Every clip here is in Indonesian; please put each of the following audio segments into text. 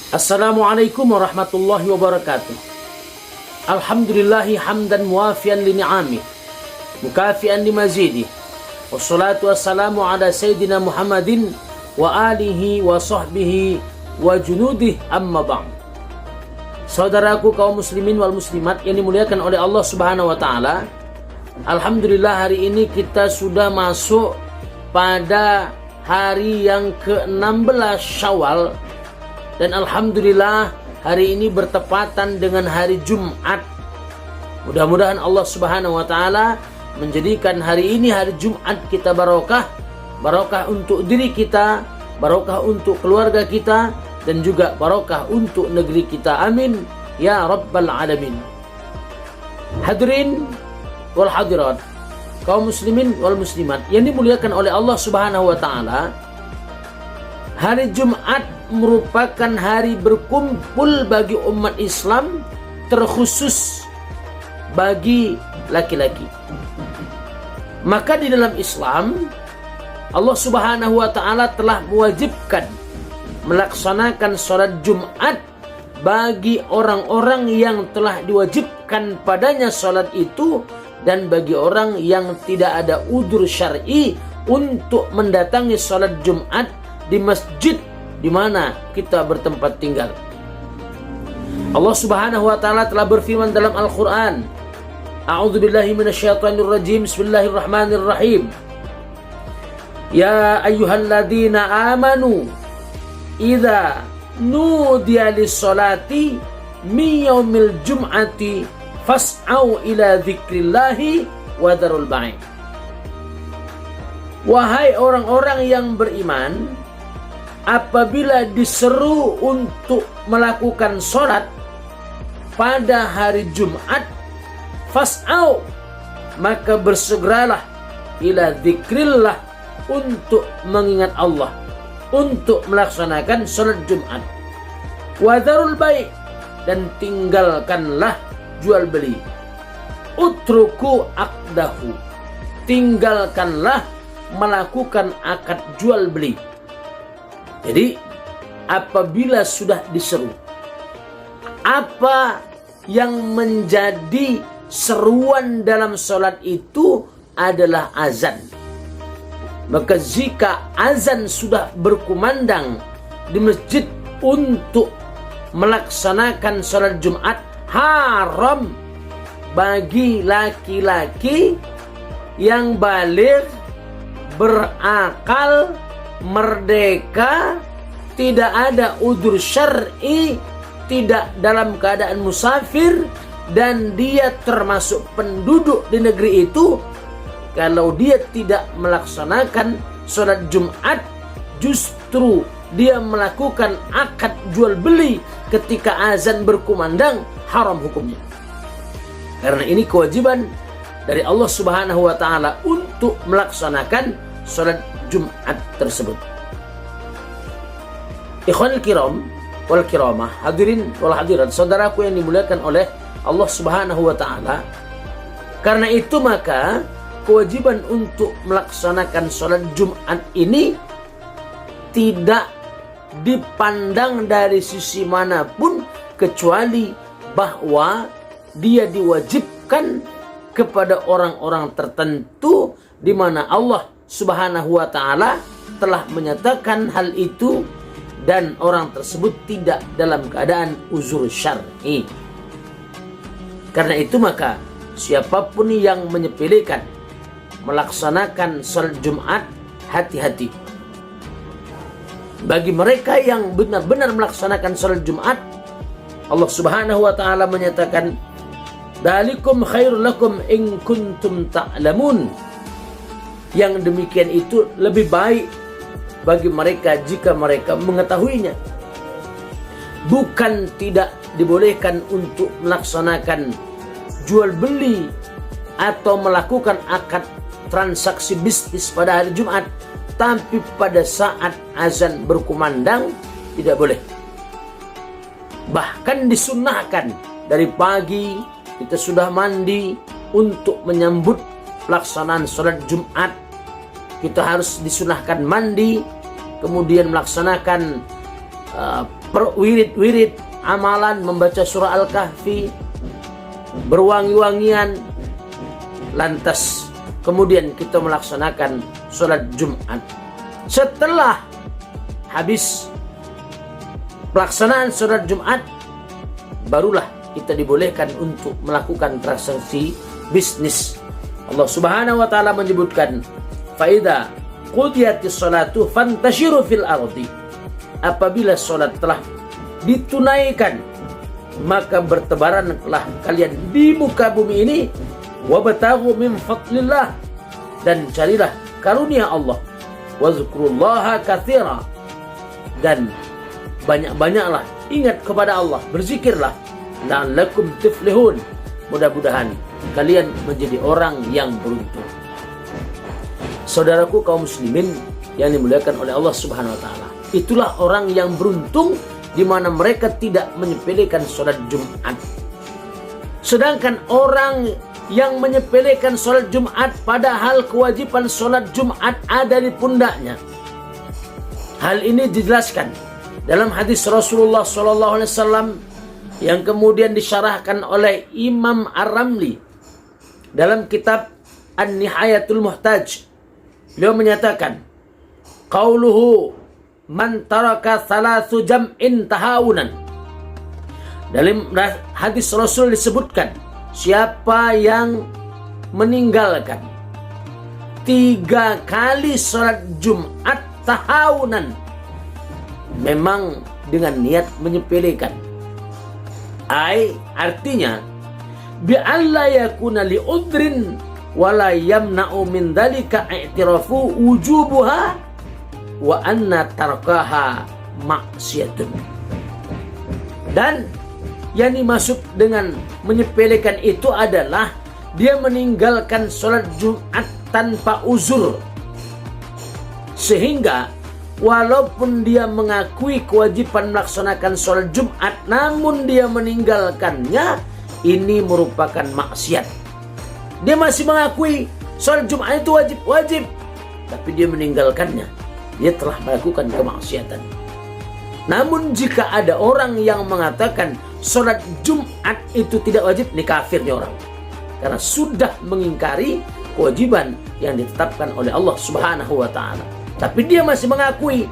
Assalamualaikum warahmatullahi wabarakatuh. Alhamdulillahi hamdan muwafiyan li ni'amih, mukafian li mazidih. Wassalatu wassalamu ala sayyidina Muhammadin wa alihi wa sahbihi wa junudih, amma ba'd. Saudaraku kaum muslimin wal muslimat yang dimuliakan oleh Allah Subhanahu wa taala. Alhamdulillah, hari ini kita sudah masuk pada hari yang ke-16 Syawal. Dan alhamdulillah hari ini bertepatan dengan hari Jumat. Mudah-mudahan Allah Subhanahu wa taala menjadikan hari ini hari Jumat kita barokah. Barokah untuk diri kita, barokah untuk keluarga kita, dan juga barokah untuk negeri kita. Amin ya rabbal alamin. Hadirin wal hadirat, kaum muslimin wal muslimat yang dimuliakan oleh Allah Subhanahu wa taala. Hari Jumat merupakan hari berkumpul bagi umat Islam, terkhusus bagi laki-laki. Maka di dalam Islam, Allah Subhanahu wa taala telah mewajibkan melaksanakan sholat Jumat bagi orang-orang yang telah diwajibkan padanya sholat itu, dan bagi orang yang tidak ada udzur syar'i untuk mendatangi sholat Jumat di masjid di mana kita bertempat tinggal. Allah Subhanahu wa taala telah berfirman dalam Al-Qur'an, A'udzubillahi minasyaitonir rajim, Bismillahirrahmanirrahim. Ya ayyuhalladzina amanu idza nudiya lis-salati min yaumil jum'ati fas'au ila dzikrillahi wa dzarul bai'. Wahai orang-orang yang beriman, apabila diseru untuk melakukan sholat pada hari Jumat, fas'au, maka bersegeralah ila dzikrillah, untuk mengingat Allah, untuk melaksanakan sholat Jumat. Wa dzarul bai', dan tinggalkanlah jual beli. Utruku aqdahu, tinggalkanlah melakukan akad jual beli. Jadi apabila sudah diseru, apa yang menjadi seruan dalam sholat itu adalah azan. Maka jika azan sudah berkumandang di masjid untuk melaksanakan sholat Jumat, haram bagi laki-laki yang baligh, berakal, merdeka, tidak ada udzur syar'i, tidak dalam keadaan musafir, dan dia termasuk penduduk di negeri itu, kalau dia tidak melaksanakan sholat Jumat, justru dia melakukan akad jual beli ketika azan berkumandang, haram hukumnya. Karena ini kewajiban dari Allah Subhanahu wa taala untuk melaksanakan sholat Jumat tersebut. Ikhwanul kiram wal kiramah, hadirin wal hadirat, saudaraku yang dimuliakan oleh Allah Subhanahu wa taala. Karena itu maka kewajiban untuk melaksanakan sholat Jumat ini tidak dipandang dari sisi manapun, kecuali bahwa dia diwajibkan kepada orang-orang tertentu, di mana Allah Subhanahu wa ta'ala telah menyatakan hal itu, dan orang tersebut tidak dalam keadaan uzur syar'i. Karena itu maka siapapun yang menyepelekan melaksanakan sholat Jumat, hati-hati. Bagi mereka yang benar-benar melaksanakan sholat Jumat, Allah Subhanahu wa ta'ala menyatakan, Dalikum khairul lakum in kuntum ta'lamun. Yang demikian itu lebih baik bagi mereka jika mereka mengetahuinya. Bukan tidak dibolehkan untuk melaksanakan jual beli atau melakukan akad transaksi bisnis pada hari Jumat, tapi pada saat azan berkumandang tidak boleh. Bahkan disunnahkan dari pagi kita sudah mandi untuk menyambut pelaksanaan sholat Jumat. Kita harus disunahkan mandi, kemudian melaksanakan wirid-wirid amalan, membaca surah Al-Kahfi, berwangi-wangian, lantas kemudian kita melaksanakan sholat Jumat. Setelah habis pelaksanaan sholat Jumat, barulah kita dibolehkan untuk melakukan transaksi bisnis. Allah Subhanahu wa taala menyebutkan, "Faida qudiyatis sholatu fantashiru fil ardi." Apabila sholat telah ditunaikan, maka bertebaranlah kalian di muka bumi ini, wabtaghu min fadlillah, dan carilah karunia Allah, wazkurullaha katsira, dan banyak-banyaklah ingat kepada Allah, berzikirlah, la'allakum tuflihun, mudah-mudahan kalian menjadi orang yang beruntung. Saudaraku kaum muslimin yang dimuliakan oleh Allah Subhanahu wa taala, itulah orang yang beruntung di mana mereka tidak menyepelekan sholat Jumat. Sedangkan orang yang menyepelekan sholat Jumat padahal kewajiban sholat Jumat ada di pundaknya. Hal ini dijelaskan dalam hadis Rasulullah SAW yang kemudian disyarahkan oleh Imam Ar-Ramli dalam kitab An-Nihayatul Muhtaj. Beliau menyatakan, qauluhu man taraka thalathu jam'in tahawunan. Dalam hadis Rasul disebutkan, siapa yang meninggalkan 3 kali sholat Jumat tahawunan, memang dengan niat menyepelekan. Artinya bi'alla yakuna li'udrin wala yamna'u min dhalika i'tirafu wujubuha wa anna tarkaha maksiatun. Dan yang dimaksud dengan menyepelekan itu adalah dia meninggalkan sholat Jumat tanpa uzur, sehingga walaupun dia mengakui kewajiban melaksanakan sholat Jumat, namun dia meninggalkannya, ini merupakan maksiat. Dia masih mengakui sholat Jumat itu wajib, tapi dia meninggalkannya, dia telah melakukan kemaksiatan. Namun jika ada orang yang mengatakan sholat Jumat itu tidak wajib, ini kafirnya orang, karena sudah mengingkari kewajiban yang ditetapkan oleh Allah Subhanahu wa taala. Tapi dia masih mengakui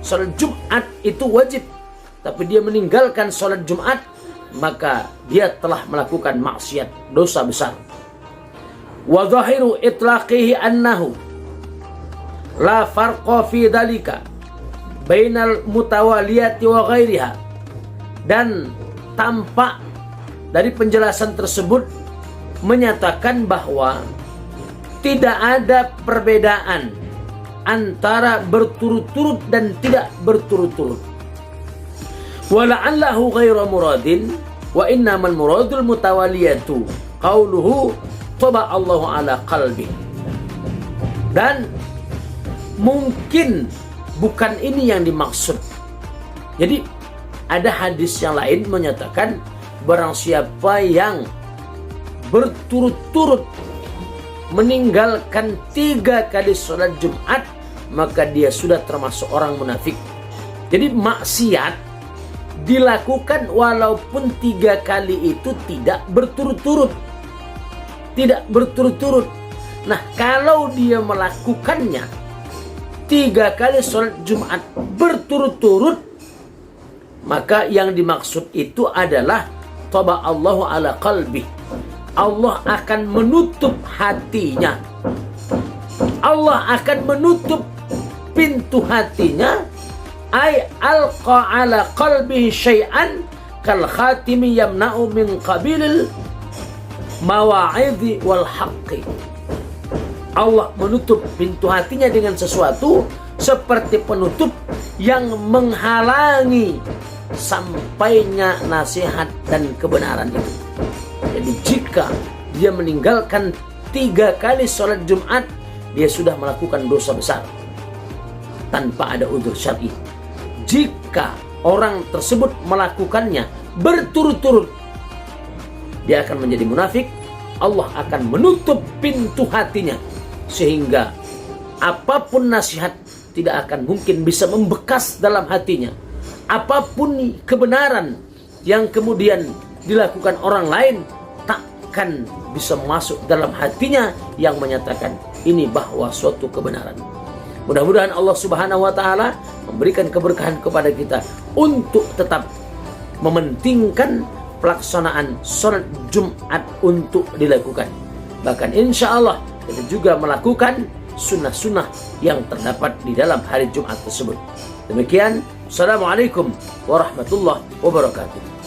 sholat Jumat itu wajib, tapi dia meninggalkan sholat Jumat, maka dia telah melakukan maksiat, dosa besar. Wa zahiru itlaqihi annahu la farqa fi dhalika bainal mutawaliyati wa ghairiha. Dan tampak dari penjelasan tersebut menyatakan bahwa tidak ada perbedaan antara berturut-turut dan tidak berturut-turut. Wala'allahu ghairu muradin wa innamal muradul mutawaliyatu qauluhu taba Allahu ala qalbi. Dan mungkin bukan ini yang dimaksud. Jadi ada hadis yang lain menyatakan barang siapa yang berturut-turut meninggalkan 3 kali sholat Jumat, maka dia sudah termasuk orang munafik. Jadi maksiat dilakukan walaupun 3 kali itu tidak berturut-turut. Tidak berturut-turut. Nah, kalau dia melakukannya 3 kali sholat Jumat berturut-turut, maka yang dimaksud itu adalah taba Allahu ala qalbi. Allah akan menutup hatinya. Allah akan menutup pintu hatinya. Ay alqa ala qalbihi syai'an kal khatimi yamna'u min qabilil mawa'idhi wal haqqi. Allah menutup pintu hatinya dengan sesuatu seperti penutup yang menghalangi sampainya nasihat dan kebenaran itu. Jadi jika dia meninggalkan 3 kali sholat Jumat, dia sudah melakukan dosa besar tanpa ada udzur syar'i. Jika orang tersebut melakukannya berturut-turut, dia akan menjadi munafik. Allah akan menutup pintu hatinya sehingga apapun nasihat tidak akan mungkin bisa membekas dalam hatinya. apapun kebenaran yang kemudian dilakukan orang lain takkan bisa masuk dalam hatinya yang menyatakan ini bahwa suatu kebenaran. Mudah-mudahan Allah Subhanahu wa taala memberikan keberkahan kepada kita untuk tetap mementingkan pelaksanaan sholat Jumat untuk dilakukan. Bahkan insya Allah kita juga melakukan sunnah-sunnah yang terdapat di dalam hari Jumat tersebut. Demikian, Assalamualaikum warahmatullahi wabarakatuh.